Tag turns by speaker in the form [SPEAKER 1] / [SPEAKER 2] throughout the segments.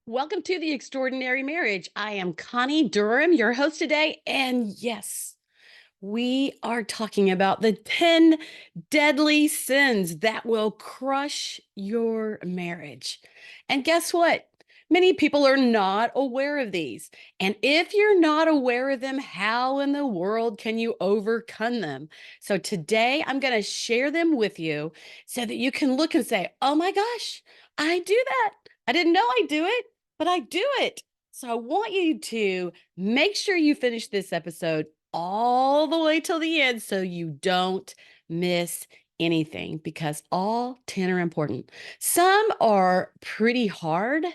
[SPEAKER 1] Welcome to the Extraordinary Marriage. I am Connie Durham, your host today. And yes, we are talking about the 10 deadly sins that will crush your marriage. And guess what? Many people are not aware of these. And if you're not aware of them, how in the world can you overcome them? So today I'm going to share them with you so that you can look and say, oh my gosh, I do that. I didn't know I do it, but I do it. So I want you to make sure you finish this episode all the way till the end so you don't miss anything because all 10 are important. Some are pretty hard,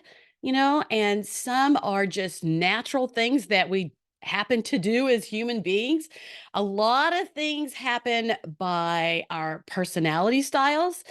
[SPEAKER 1] and some are just natural things that we happen to do as human beings. A lot of things happen by our personality styles.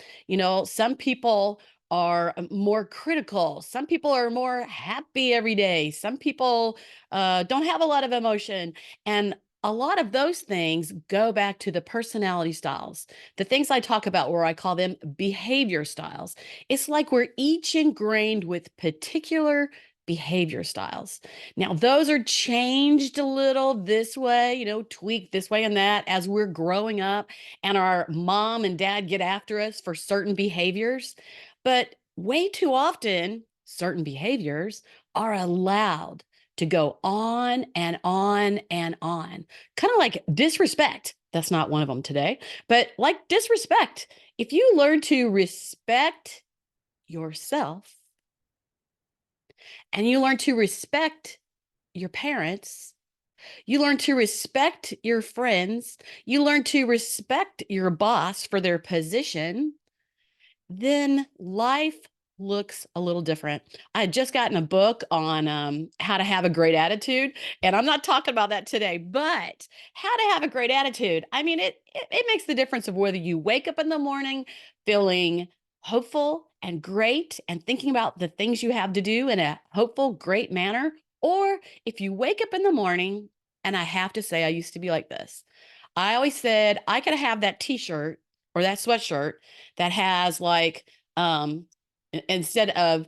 [SPEAKER 1] Some people are more critical. Some people are more happy every day. Some people don't have a lot of emotion. And a lot of those things go back to the personality styles, the things I talk about where I call them behavior styles. It's like we're each ingrained with particular behavior styles. Now, those are changed a little this way, tweaked this way and that as we're growing up and our mom and dad get after us for certain behaviors. But way too often, certain behaviors are allowed to go on and on and on. Kind of like disrespect. That's not one of them today, but like disrespect. If you learn to respect yourself and you learn to respect your parents, you learn to respect your friends, you learn to respect your boss for their position, then life looks a little different. I had just gotten a book on how to have a great attitude, and I'm not talking about that today, but how to have a great attitude. I mean, it makes the difference of whether you wake up in the morning feeling hopeful and great and thinking about the things you have to do in a hopeful, great manner, or if you wake up in the morning, and I have to say, I used to be like this. I always said I could have that t-shirt or that sweatshirt that has like instead of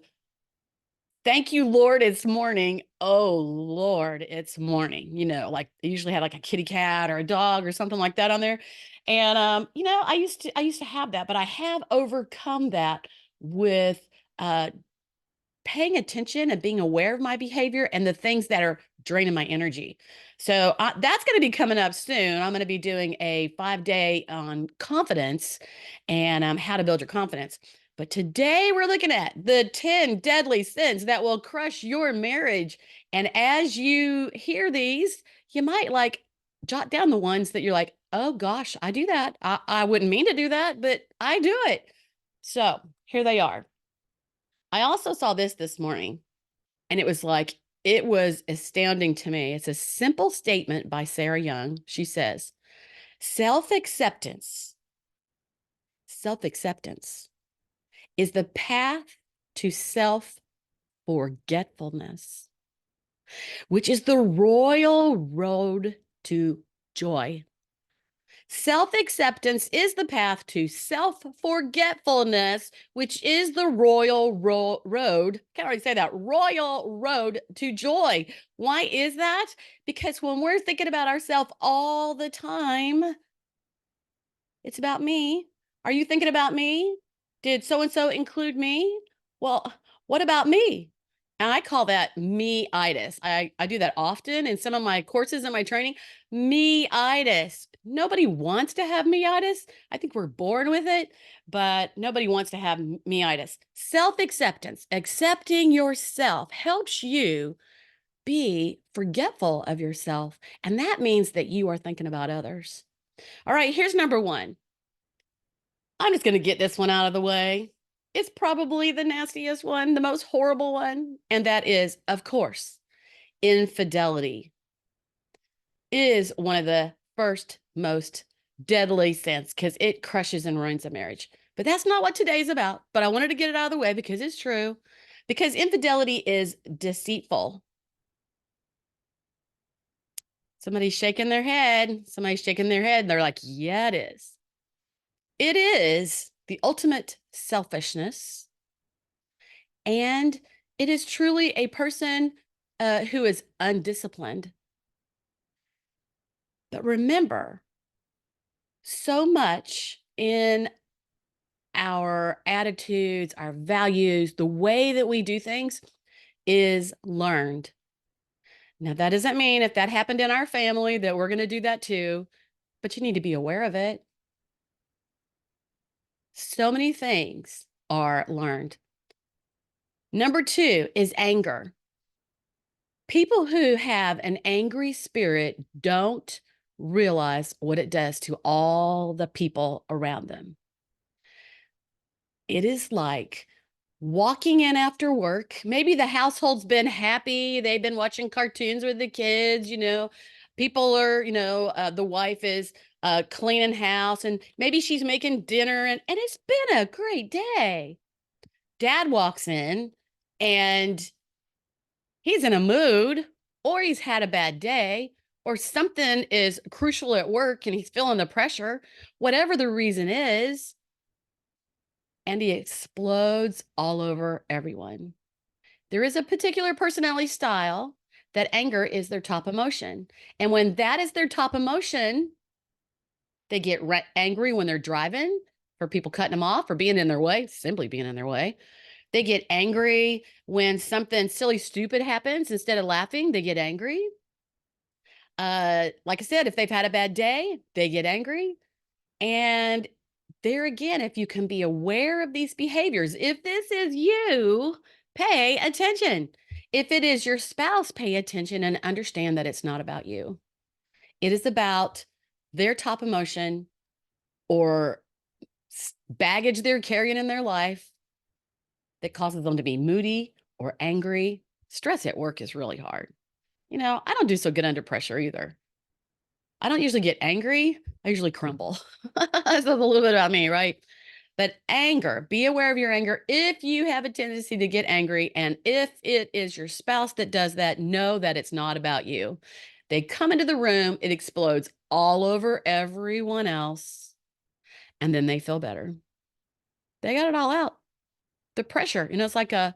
[SPEAKER 1] thank you Lord it's morning, oh Lord it's morning, like they usually had like a kitty cat or a dog or something like that on there. And I used to have that, but I have overcome that with paying attention and being aware of my behavior and the things that are draining my energy. So that's going to be coming up soon. I'm going to be doing a 5-day on confidence and how to build your confidence. But today we're looking at the 10 deadly sins that will crush your marriage. And as you hear these, you might like jot down the ones that you're like, oh gosh, I do that. I wouldn't mean to do that, but I do it. So here they are. I also saw this morning, and it was astounding to me. It's a simple statement by Sarah Young. She says, self acceptance, self acceptance is the path to self forgetfulness, which is the royal road to joy. Self acceptance is the path to self forgetfulness, which is the royal road. Can't already say that royal road to joy. Why is that? Because when we're thinking about ourselves all the time, it's about me. Are you thinking about me? Did so and so include me? Well, what about me? And I call that me-itis. I do that often in some of my courses and my training. Me-itis. Nobody wants to have me-itis. I think we're born with it, but nobody wants to have me-itis. Self-acceptance, accepting yourself helps you be forgetful of yourself. And that means that you are thinking about others. All right, here's number one. I'm just going to get this one out of the way. It's probably the nastiest one, the most horrible one. And that is, of course, infidelity is one of the first most deadly sins because it crushes and ruins a marriage. But that's not what today's about. But I wanted to get it out of the way because it's true. Because infidelity is deceitful. Somebody's shaking their head. Somebody's shaking their head. And they're like, yeah, it is. It is the ultimate selfishness. And It is truly a person who is undisciplined. But remember, so much in our attitudes, our values, the way that we do things is learned. Now, that doesn't mean if that happened in our family that we're going to do that too, but you need to be aware of it. So many things are learned. Number two is anger. People who have an angry spirit don't realize what it does to all the people around them. It is like walking in after work. Maybe the household's been happy. They've been watching cartoons with the kids, People are, the wife is cleaning house and maybe she's making dinner and it's been a great day. Dad walks in and he's in a mood or he's had a bad day or something is crucial at work and he's feeling the pressure, whatever the reason is, and he explodes all over everyone. There is a particular personality style that anger is their top emotion. And when that is their top emotion, they get angry when they're driving for people cutting them off or being in their way, simply being in their way. They get angry when something silly, stupid happens. Instead of laughing, they get angry. Like I said, if they've had a bad day, they get angry. And there again, if you can be aware of these behaviors, if this is you, pay attention. If it is your spouse, pay attention and understand that it's not about you. It is about their top emotion or baggage they're carrying in their life that causes them to be moody or angry. Stress at work is really hard. I don't do so good under pressure either. I don't usually get angry. I usually crumble. That's a little bit about me, right? But anger, be aware of your anger. If you have a tendency to get angry, and if it is your spouse that does that, know that it's not about you. They come into the room, it explodes all over everyone else, and then they feel better. They got it all out. The pressure, it's like a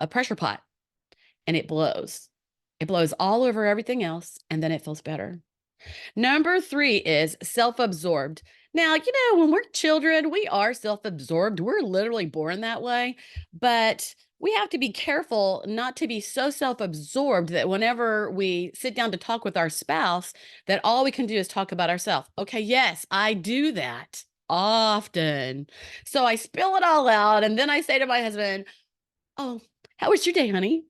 [SPEAKER 1] pressure pot, and it blows. It blows all over everything else, and then it feels better. Number three is self absorbed. Now, when we're children, we are self absorbed. We're literally born that way. But we have to be careful not to be so self absorbed that whenever we sit down to talk with our spouse, that all we can do is talk about ourselves. Okay, yes, I do that often. So I spill it all out. And then I say to my husband, "Oh, how was your day, honey?"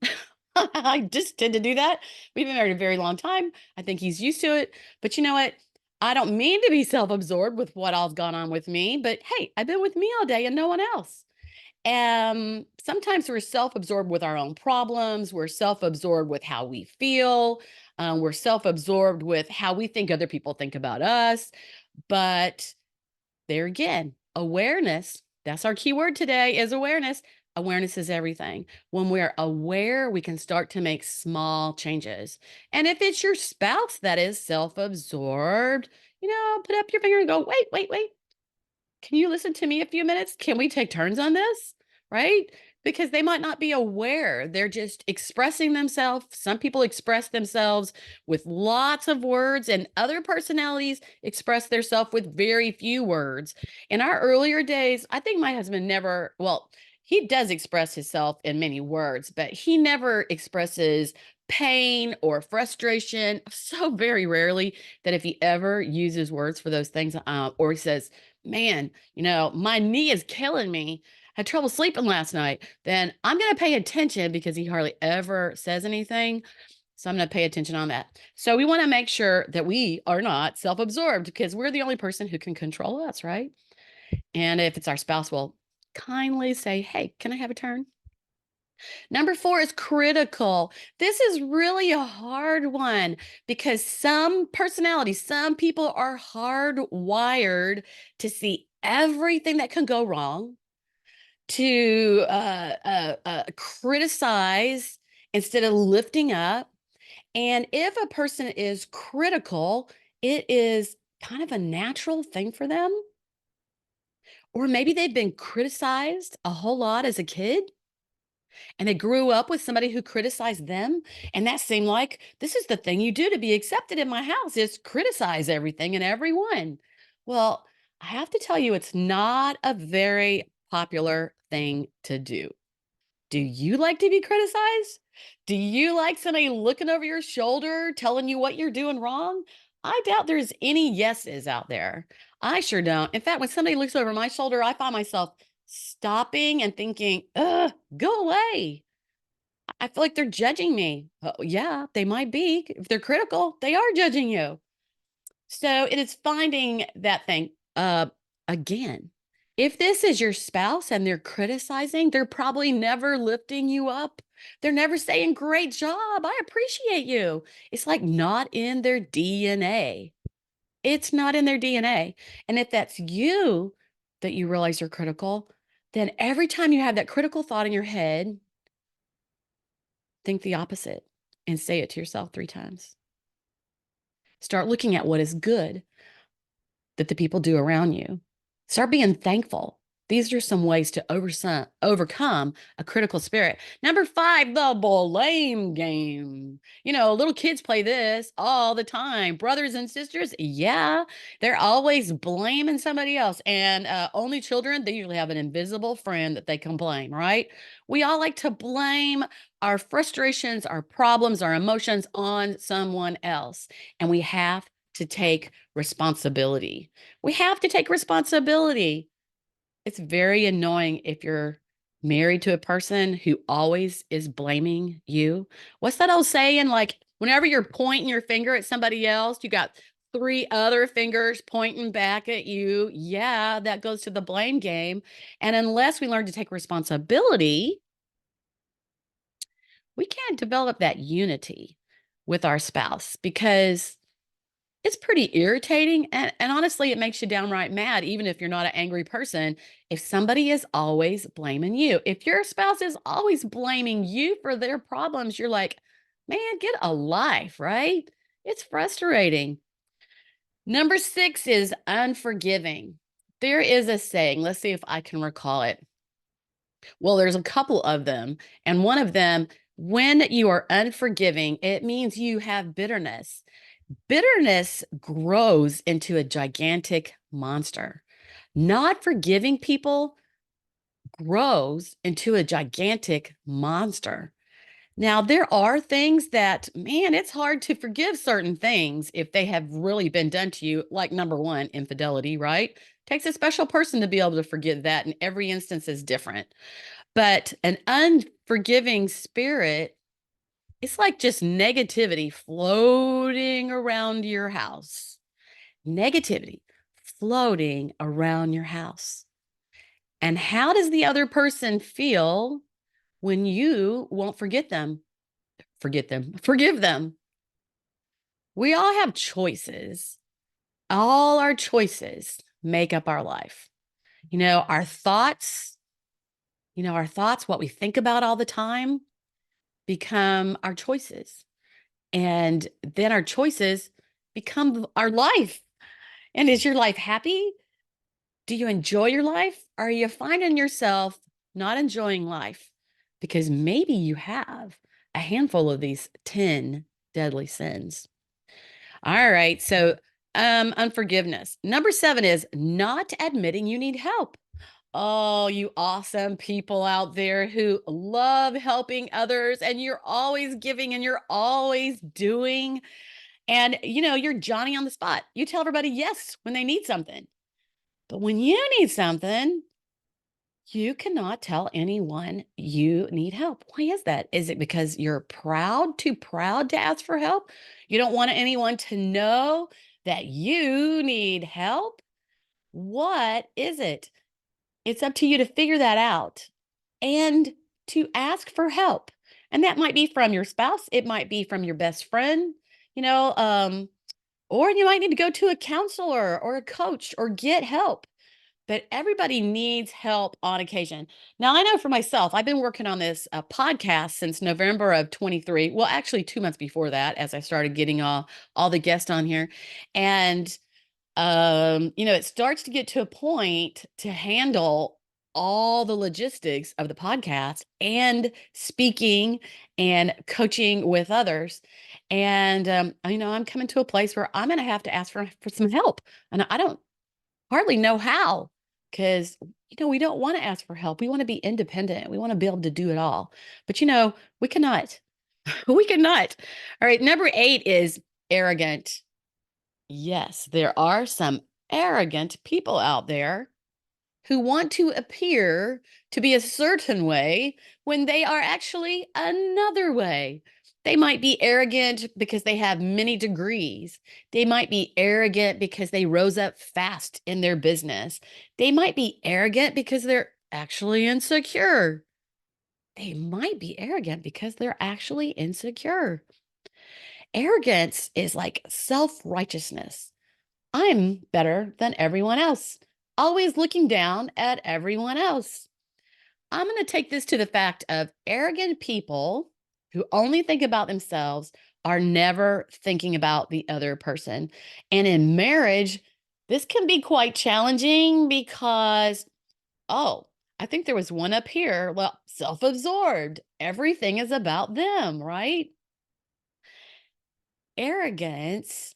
[SPEAKER 1] I just tend to do that. We've been married a very long time. I think he's used to it. But you know what? I don't mean to be self absorbed with what all's gone on with me, but hey, I've been with me all day and no one else. Sometimes we're self absorbed with our own problems. We're self absorbed with how we feel. We're self absorbed with how we think other people think about us. But there again, awareness, that's our key word today is awareness. Awareness is everything. When we're aware, we can start to make small changes. And if it's your spouse that is self-absorbed, put up your finger and go, wait, wait, wait. Can you listen to me a few minutes? Can we take turns on this? Right? Because they might not be aware. They're just expressing themselves. Some people express themselves with lots of words, and other personalities express themselves with very few words. In our earlier days, I think my husband never, well, he does express himself in many words, but he never expresses pain or frustration so very rarely that if he ever uses words for those things, or he says, man, my knee is killing me. Had trouble sleeping last night. Then I'm going to pay attention because he hardly ever says anything. So I'm going to pay attention on that. So we want to make sure that we are not self absorbed because we're the only person who can control us, right? And if it's our spouse, we'll kindly say, hey, can I have a turn? Number four is critical. This is really a hard one because some personalities, some people are hardwired to see everything that can go wrong, to criticize instead of lifting up. And if a person is critical, it is kind of a natural thing for them. Or maybe they've been criticized a whole lot as a kid and they grew up with somebody who criticized them, and that seemed like this is the thing you do to be accepted in my house is criticize everything and everyone. Well, I have to tell you, it's not a very popular thing to do. Do you like to be criticized? Do you like somebody looking over your shoulder, telling you what you're doing wrong? I doubt there's any yeses out there. I sure don't. In fact, when somebody looks over my shoulder, I find myself stopping and thinking, ugh, go away. I feel like they're judging me. Oh, yeah, they might be. If they're critical, they are judging you. So it is finding that thing. Again, if this is your spouse and they're criticizing, they're probably never lifting you up. They're never saying, great job. I appreciate you. It's like not in their DNA. It's not in their DNA. And if that's you that you realize you're critical, then every time you have that critical thought in your head, think the opposite and say it to yourself 3 times. Start looking at what is good that the people do around you. Start being thankful. These are some ways to overcome a critical spirit. Number 5, the blame game. Little kids play this all the time. Brothers and sisters, yeah, they're always blaming somebody else. And only children, they usually have an invisible friend that they can blame, right? We all like to blame our frustrations, our problems, our emotions on someone else. And we have to take responsibility. We have to take responsibility. It's very annoying if you're married to a person who always is blaming you. What's that old saying? Like, whenever you're pointing your finger at somebody else, you got 3 other fingers pointing back at you. Yeah, that goes to the blame game. And unless we learn to take responsibility, we can't develop that unity with our spouse because it's pretty irritating, and honestly, it makes you downright mad, even if you're not an angry person, if somebody is always blaming you. If your spouse is always blaming you for their problems, you're like, "Man, get a life," right? It's frustrating. Number 6 is unforgiving. There is a saying, let's see if I can recall it. Well, there's a couple of them, and one of them, when you are unforgiving, it means you have bitterness. Bitterness grows into a gigantic monster. Not forgiving people grows into a gigantic monster. Now, there are things that, man, it's hard to forgive certain things if they have really been done to you, like number 1, infidelity, right? Takes a special person to be able to forgive that, and every instance is different. But an unforgiving spirit, it's like just negativity floating around your house. Negativity floating around your house. And how does the other person feel when you won't forget them? Forgive them. We all have choices. All our choices make up our life. Our thoughts, what we think about all the time become our choices. And then our choices become our life. And is your life happy? Do you enjoy your life? Are you finding yourself not enjoying life? Because maybe you have a handful of these 10 deadly sins. All right. So, unforgiveness. Number 7 is not admitting you need help. Oh, you awesome people out there who love helping others, and you're always giving and you're always doing. And, you're Johnny on the spot. You tell everybody yes when they need something. But when you need something, you cannot tell anyone you need help. Why is that? Is it because you're too proud to ask for help? You don't want anyone to know that you need help? What is it? It's up to you to figure that out and to ask for help. And that might be from your spouse, it might be from your best friend, you know, um, or you might need to go to a counselor or a coach or get help. But everybody needs help on occasion. Now, I know for myself, I've been working on this podcast since November of 23. Well, actually, 2 months before that, as I started getting all the guests on here. And, it starts to get to a point to handle all the logistics of the podcast and speaking and coaching with others. And, I'm coming to a place where I'm going to have to ask for some help. And I don't hardly know how because, we don't want to ask for help. We want to be independent. We want to be able to do it all. But, we cannot. We cannot. All right. Number 8 is arrogant. Yes, there are some arrogant people out there who want to appear to be a certain way when they are actually another way. They might be arrogant because they have many degrees. They might be arrogant because they rose up fast in their business. They might be arrogant because they're actually insecure. They might be arrogant because they're actually insecure. Arrogance is like self righteousness. I'm better than everyone else, always looking down at everyone else. I'm going to take this to the fact of arrogant people who only think about themselves are never thinking about the other person. And in marriage, this can be quite challenging because, oh, I think there was one up here. Well, self absorbed. Everything is about them, right? Arrogance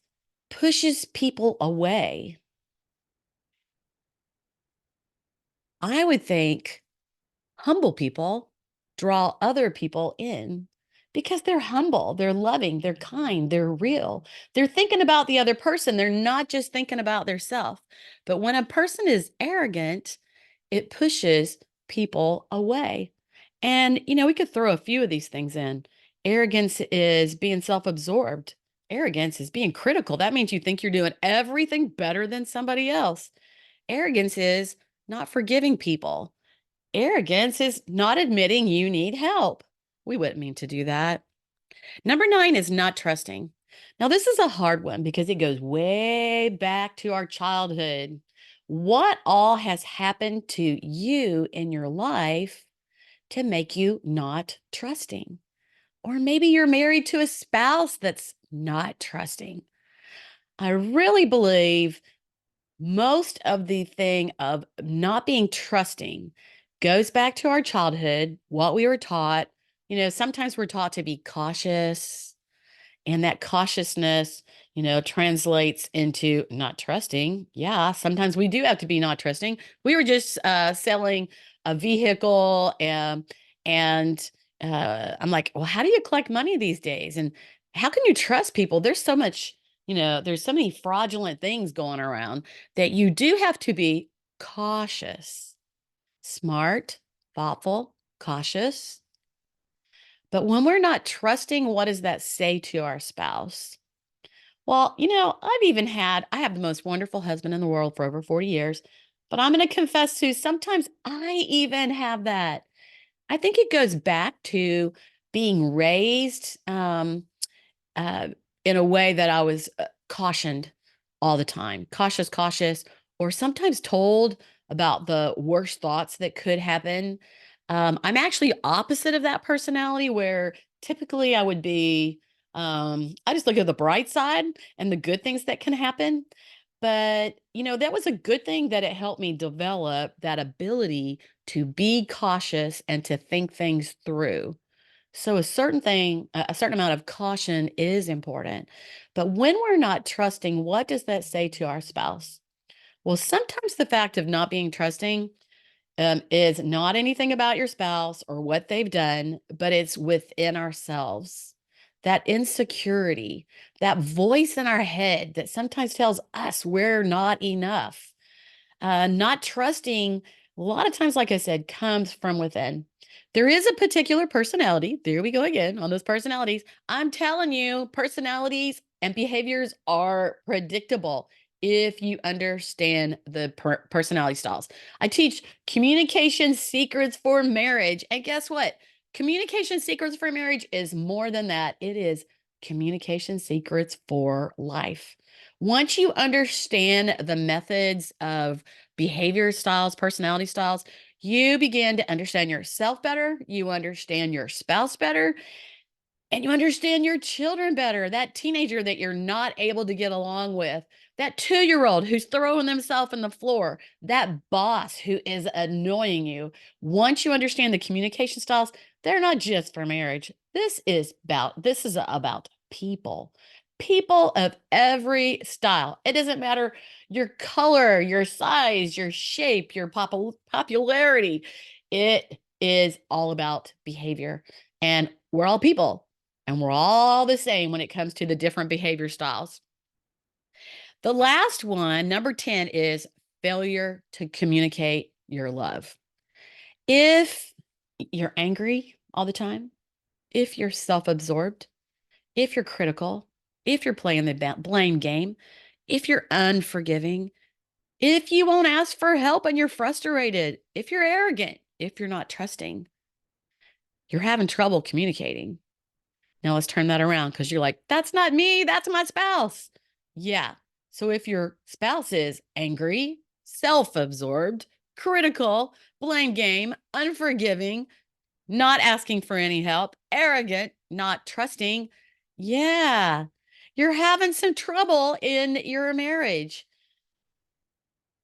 [SPEAKER 1] pushes people away. I would think humble people draw other people in because they're humble, they're loving, they're kind, they're real. They're thinking about the other person. They're not just thinking about their self. But when a person is arrogant, it pushes people away. And, we could throw a few of these things in. Arrogance is being self absorbed. Arrogance is being critical. That means you think you're doing everything better than somebody else. Arrogance is not forgiving people. Arrogance is not admitting you need help. We wouldn't mean to do that. Number 9 is not trusting. Now, this is a hard one because it goes way back to our childhood. What all has happened to you in your life to make you not trusting? Or maybe you're married to a spouse that's not trusting. I really believe most of the thing of not being trusting goes back to our childhood, what we were taught. Sometimes we're taught to be cautious, and that cautiousness, translates into not trusting. Yeah, sometimes we do have to be not trusting. We were just selling a vehicle, and I'm like, well, how do you collect money these days? And how can you trust people? There's so much, there's so many fraudulent things going around that you do have to be cautious, smart, thoughtful, cautious. But when we're not trusting, what does that say to our spouse? Well, I have the most wonderful husband in the world for over 40 years, but I'm going to confess to sometimes I even have that. I think it goes back to being raised uh, in a way that I was cautioned all the time, cautious, cautious, or sometimes told about the worst thoughts that could happen. I'm actually opposite of that personality where typically I would be, I just look at the bright side and the good things that can happen. But, that was a good thing that it helped me develop that ability to be cautious and to think things through. So a certain amount of caution is important. But when we're not trusting, what does that say to our spouse? Well, sometimes the fact of not being trusting is not anything about your spouse or what they've done, but it's within ourselves. That insecurity, that voice in our head that sometimes tells us we're not enough. Not trusting, a lot of times, like I said, comes from within. There is a particular personality. There we go again on those personalities. I'm telling you, personalities and behaviors are predictable if you understand the personality styles. I teach communication secrets for marriage. And guess what? Communication secrets for marriage is more than that. It is communication secrets for life. Once you understand the methods of behavior styles, personality styles, you begin to understand yourself better, you understand your spouse better, and you understand your children better. That teenager that you're not able to get along with, that 2-year-old who's throwing themselves on the floor, that boss who is annoying you. Once you understand the communication styles, they're not just for marriage. This is about people. People of every style. It doesn't matter your color, your size, your shape, your popularity. It is all about behavior. And we're all people, and we're all the same when it comes to the different behavior styles. The last one, number 10, is failure to communicate your love. If you're angry all the time, if you're self absorbed, if you're critical, if you're playing the blame game, if you're unforgiving, if you won't ask for help and you're frustrated, if you're arrogant, if you're not trusting, you're having trouble communicating. Now let's turn that around because you're like, that's not me, that's my spouse. Yeah. So if your spouse is angry, self absorbed, critical, blame game, unforgiving, not asking for any help, arrogant, not trusting, yeah, you're having some trouble in your marriage.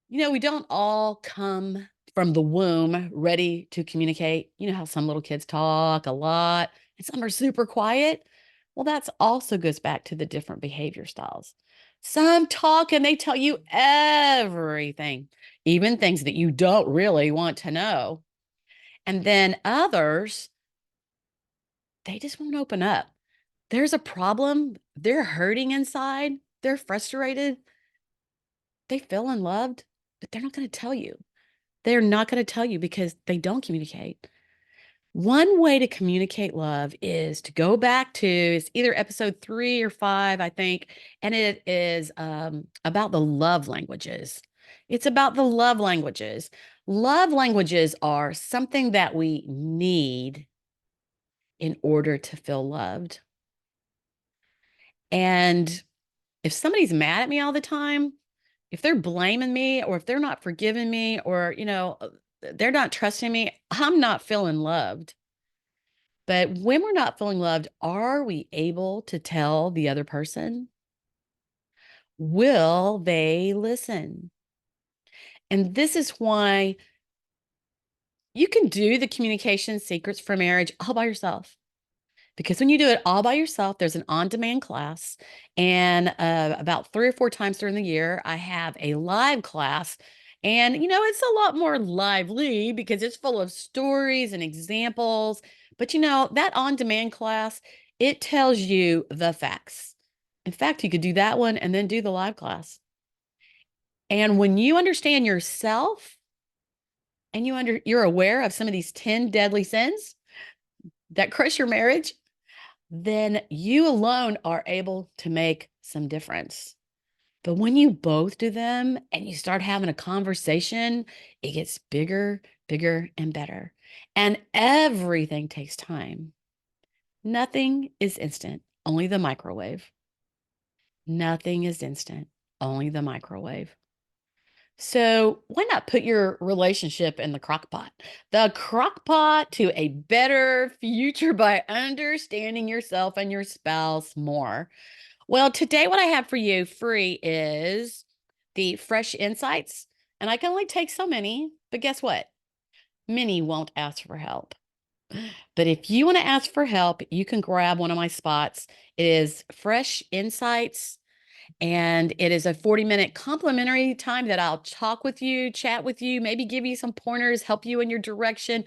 [SPEAKER 1] We don't all come from the womb ready to communicate. You know how some little kids talk a lot and some are super quiet? Well, that's also goes back to the different behavior styles. Some talk and they tell you everything, even things that you don't really want to know. And then others, they just won't open up. There's a problem. They're hurting inside. They're frustrated. They feel unloved, but they're not going to tell you. They're not going to tell you because they don't communicate. One way to communicate love is to go back to, it's either episode 3 or 5, I think, and it is about the love languages. It's about the love languages. Love languages are something that we need in order to feel loved. And if somebody's mad at me all the time, if they're blaming me or if they're not forgiving me or, they're not trusting me, I'm not feeling loved. But when we're not feeling loved, are we able to tell the other person? Will they listen? And this is why you can do the communication secrets for marriage all by yourself. Because when you do it all by yourself, there's an on-demand class, and about 3 or 4 times during the year, I have a live class. And it's a lot more lively because it's full of stories and examples. But that on-demand class, it tells you the facts. In fact, you could do that one and then do the live class. And when you understand yourself and you're aware of some of these 10 deadly sins that crush your marriage, then you alone are able to make some difference. But when you both do them and you start having a conversation, it gets bigger, bigger, and better. And everything takes time. Nothing is instant, only the microwave. Nothing is instant, only the microwave. So why not put your relationship in the crock pot? The crock pot to a better future by understanding yourself and your spouse more. Well, today what I have for you free is the fresh insights. And I can only take so many, but guess what? Many won't ask for help. But if you want to ask for help, you can grab one of my spots. It is fresh insights, and it is a 40-minute complimentary time that I'll talk with you, chat with you, maybe give you some pointers, help you in your direction.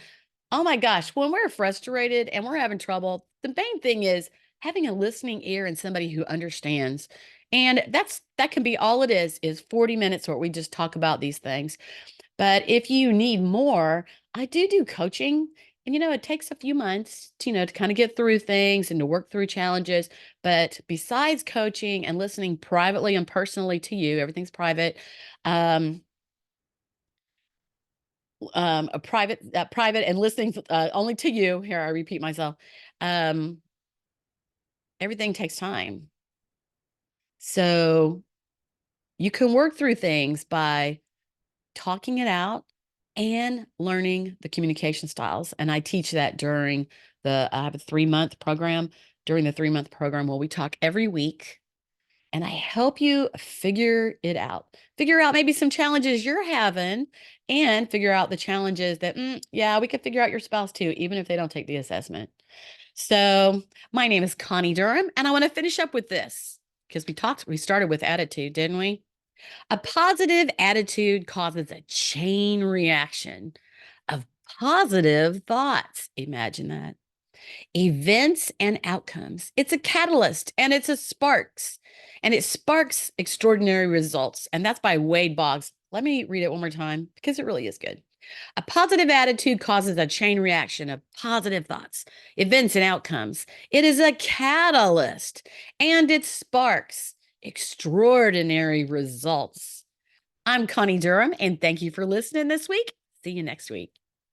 [SPEAKER 1] Oh my gosh, when we're frustrated and we're having trouble, the main thing is having a listening ear and somebody who understands. And that can be all it is 40 minutes where we just talk about these things. But if you need more, I do coaching. And it takes a few months to kind of get through things and to work through challenges. But besides coaching and listening privately and personally to you, everything's private. A private and listening only to you. Here, I repeat myself. Um, Everything takes time. So you can work through things by talking it out and learning the communication styles. And I teach that I have a 3-month program. During the 3-month program, well, we talk every week. and I help you figure it out. Figure out maybe some challenges you're having and figure out the challenges that, yeah, we could figure out your spouse too, even if they don't take the assessment. So, my name is Connie Durham, and I want to finish up with this because we started with attitude, didn't we? A positive attitude causes a chain reaction of positive thoughts. Imagine that. Events and outcomes. It's a catalyst and it's a sparks. And it sparks extraordinary results. And that's by Wade Boggs. Let me read it one more time because it really is good. A positive attitude causes a chain reaction of positive thoughts, events, and outcomes. It is a catalyst and it sparks extraordinary results. I'm Connie Durham, and thank you for listening this week. See you next week.